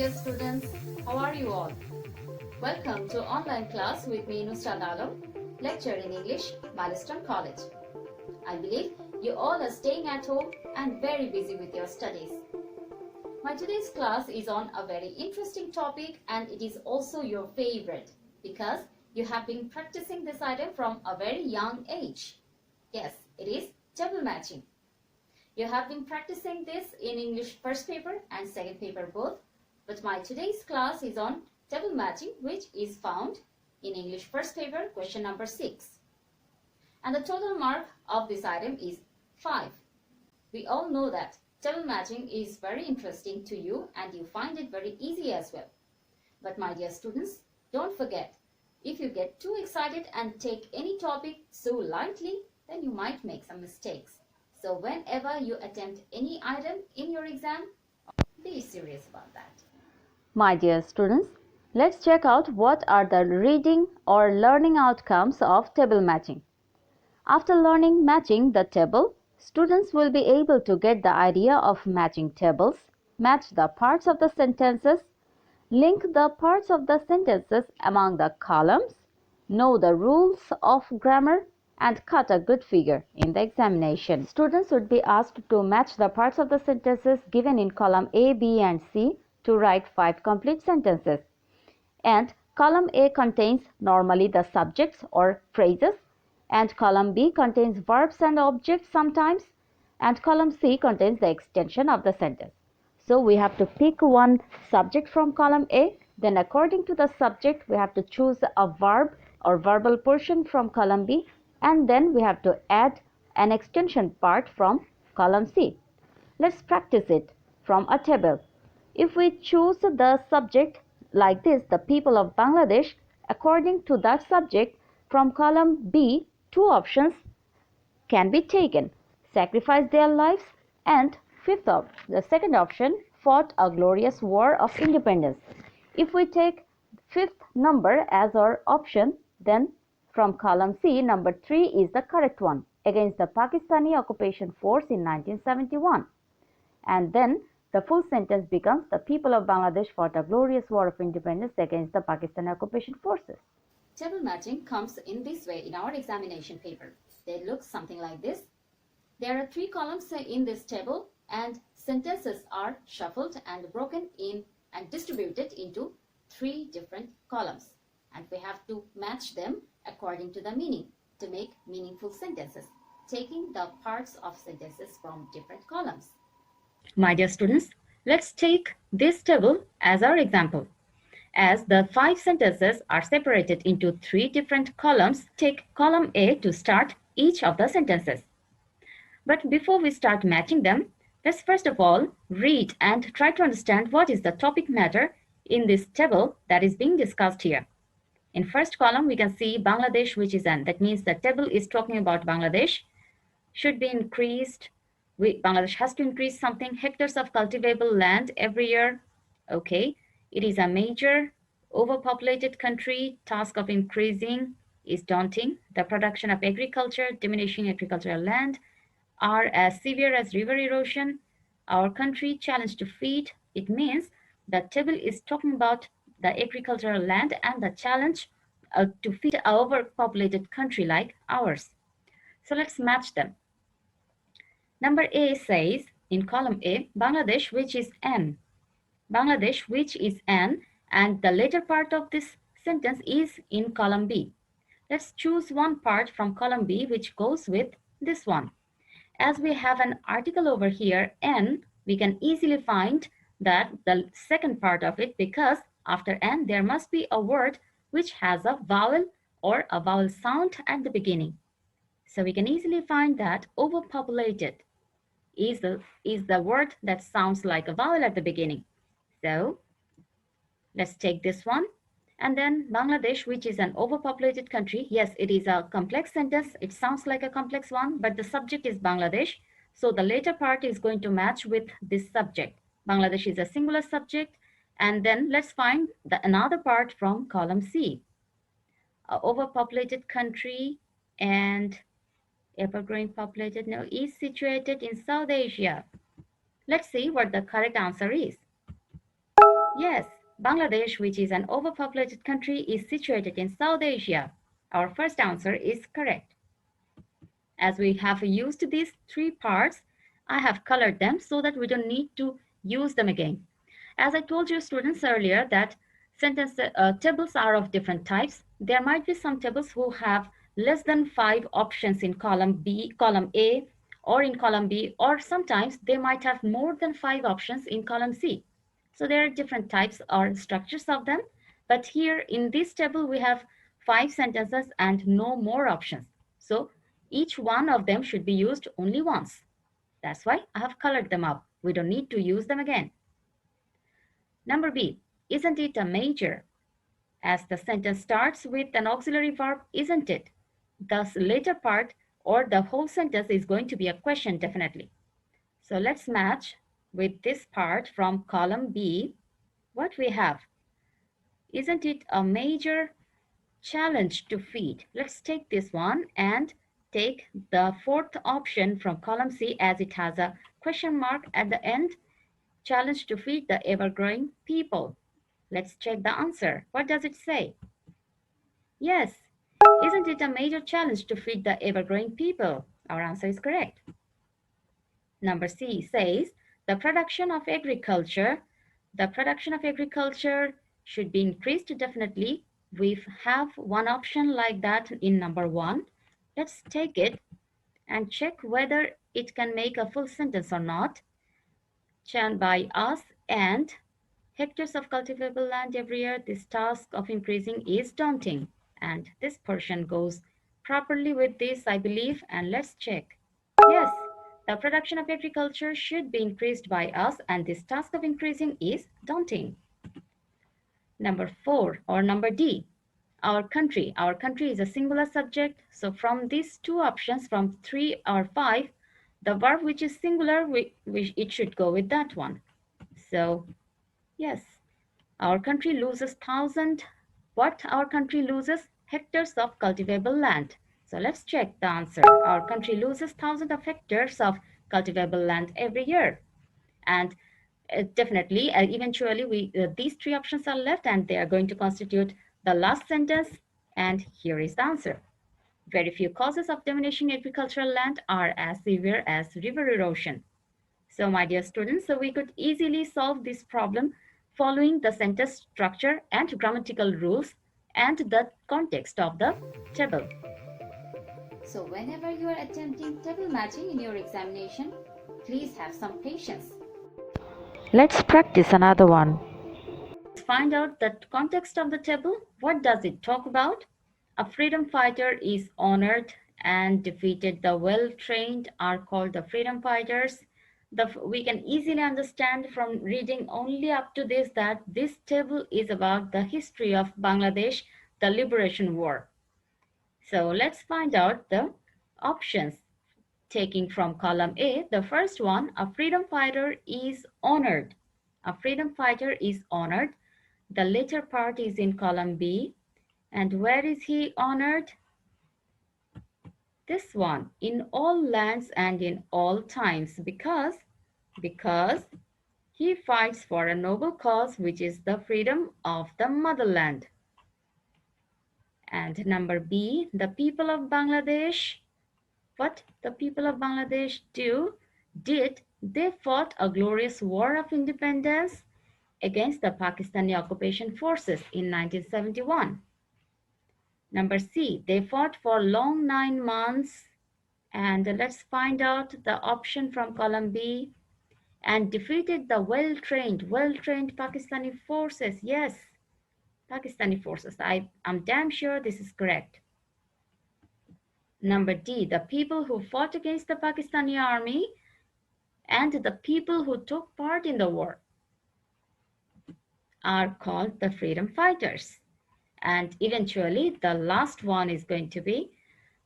dear students, how are you all? Welcome to online class with me Nusrat Alam, lecturer in English, Milestone College. I believe you all are staying at home and very busy with your studies. My today's class is on a very interesting topic and it is also your favorite because you have been practicing this item from a very young age. Yes, it is table matching. You have been practicing this in English first paper and second paper both, but my today's class is on table matching, which is found in English first paper question number 6. And the total mark of this item is 5. We all know that table matching is very interesting to you and you find it very easy as well. But my dear students, don't forget, if you get too excited and take any topic so lightly, then you might make some mistakes. So whenever you attempt any item in your exam, be serious about that. My dear students, let's check out what are the reading or learning outcomes of table matching. After learning matching the table, students will be able to get the idea of matching tables, match the parts of the sentences, link the parts of the sentences among the columns, know the rules of grammar, and cut a good figure in the examination. Students would be asked to match the parts of the sentences given in column A, B, and C to write 5 complete sentences. And column A contains normally the subjects or phrases, and column B contains verbs and objects sometimes, and column C contains the extension of the sentence. So we have to pick one subject from column A, then according to the subject we have to choose a verb or verbal portion from column B, and then we have to add an extension part from column C. Let's practice it from a table. If we choose the subject like this, the people of Bangladesh, according to that subject, from column B, 2 options can be taken: sacrifice their lives, and the second option, fought a glorious war of independence. If we take 5th number as our option, then from column C, number 3 is the correct one, against the Pakistani occupation force in 1971. And then the full sentence becomes, the people of Bangladesh fought a glorious war of independence against the Pakistani occupation forces. Table matching comes in this way in our examination paper. They look something like this. There are 3 columns in this table and sentences are shuffled and broken in and distributed into 3 different columns. And we have to match them according to the meaning to make meaningful sentences, taking the parts of sentences from different columns. My dear students, let's take this table as our example. As the 5 sentences are separated into 3 different columns, take column A to start each of the sentences. But before we start matching them, let's first of all read and try to understand what is the topic matter in this table that is being discussed here. In first column, we can see Bangladesh, which is an. That means the table is talking about Bangladesh. Should be increased. Bangladesh has to increase something, hectares of cultivable land every year. Okay, it is a major overpopulated country. Task of increasing is daunting. The production of agriculture, diminishing agricultural land are as severe as river erosion. Our country challenged to feed. It means the table is talking about the agricultural land and the challenge to feed an overpopulated country like ours. So let's match them. Number A says in column A, Bangladesh, which is an. Bangladesh, which is an, and the later part of this sentence is in column B. Let's choose one part from column B which goes with this one. As we have an article over here, N, we can easily find that the second part of it, because after N, there must be a word which has a vowel or a vowel sound at the beginning. So we can easily find that overpopulated is the word that sounds like a vowel at the beginning. So let's take this one. And then Bangladesh, which is an overpopulated country. Yes, it is a complex sentence. It sounds like a complex one, but the subject is Bangladesh. So the later part is going to match with this subject. Bangladesh is a singular subject. And then let's find another part from column C. A overpopulated country and ever-growing populated now is situated in South Asia. Let's see what the correct answer is. Yes, Bangladesh, which is an overpopulated country, is situated in South Asia. Our first answer is correct. As we have used these three parts, I have colored them so that we don't need to use them again. As I told you students earlier that sentence tables are of different types. There might be some tables who have less than 5 options in column A, or in column B, or sometimes they might have more than 5 options in column C. So there are different types or structures of them. But here in this table, we have 5 sentences and no more options. So each one of them should be used only once. That's why I have colored them up. We don't need to use them again. Number B, isn't it a major? As the sentence starts with an auxiliary verb, isn't it? Thus, later part or the whole sentence is going to be a question definitely. So let's match with this part from column B what we have. Isn't it a major challenge to feed? Let's take this one and take the fourth option from column C as it has a question mark at the end. Challenge to feed the ever-growing people. Let's check the answer. What does it say? Yes. Isn't it a major challenge to feed the ever-growing people? Our answer is correct. Number C says the production of agriculture. The production of agriculture should be increased definitely. We have one option like that in number 1. Let's take it and check whether it can make a full sentence or not. Churned by us and hectares of cultivable land every year, this task of increasing is daunting. And this portion goes properly with this, I believe, and let's check. Yes, the production of agriculture should be increased by us, and this task of increasing is daunting. Number 4 or number D, our country. Our country is a singular subject, so from these two options, from 3 or 5, the verb which is singular, it should go with that one. So yes, our country loses our country loses hectares of cultivable land. So let's check the answer. Our country loses thousands of hectares of cultivable land every year. And definitely, eventually, these three options are left and they are going to constitute the last sentence. And here is the answer. Very few causes of diminishing agricultural land are as severe as river erosion. So my dear students, so we could easily solve this problem following the sentence structure and grammatical rules and the context of the table. So whenever you are attempting table matching in your examination, please have some patience. Let's practice another one. Let's find out the context of the table. What does it talk about? A freedom fighter is honored and defeated. The well-trained are called the freedom fighters. We can easily understand from reading only up to this that this table is about the history of Bangladesh, the liberation war. So let's find out the options. Taking from column A, the first one, a freedom fighter is honored. A freedom fighter is honored. The later part is in column B. And where is he honored? This one, in all lands and in all times, because he fights for a noble cause, which is the freedom of the motherland. And number B, the people of Bangladesh, what the people of Bangladesh did, they fought a glorious war of independence against the Pakistani occupation forces in 1971. Number C, they fought for long 9 months. And let's find out the option from column B. And defeated the well-trained Pakistani forces. Yes, Pakistani forces. I'm damn sure this is correct. Number D, the people who fought against the Pakistani army and the people who took part in the war are called the freedom fighters. And eventually, the last one is going to be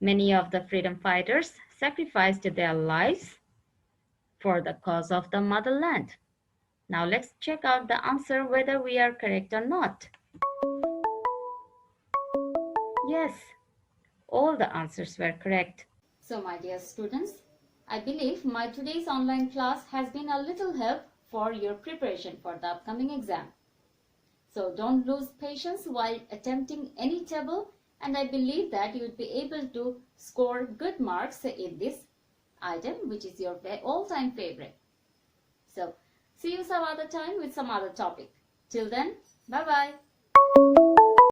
many of the freedom fighters sacrificed their lives for the cause of the motherland. Now let's check out the answer whether we are correct or not. Yes, all the answers were correct. So my dear students, I believe my today's online class has been a little help for your preparation for the upcoming exam. So don't lose patience while attempting any table, and I believe that you would be able to score good marks in this item, which is your all-time favorite. So see you some other time with some other topic. Till then, bye-bye.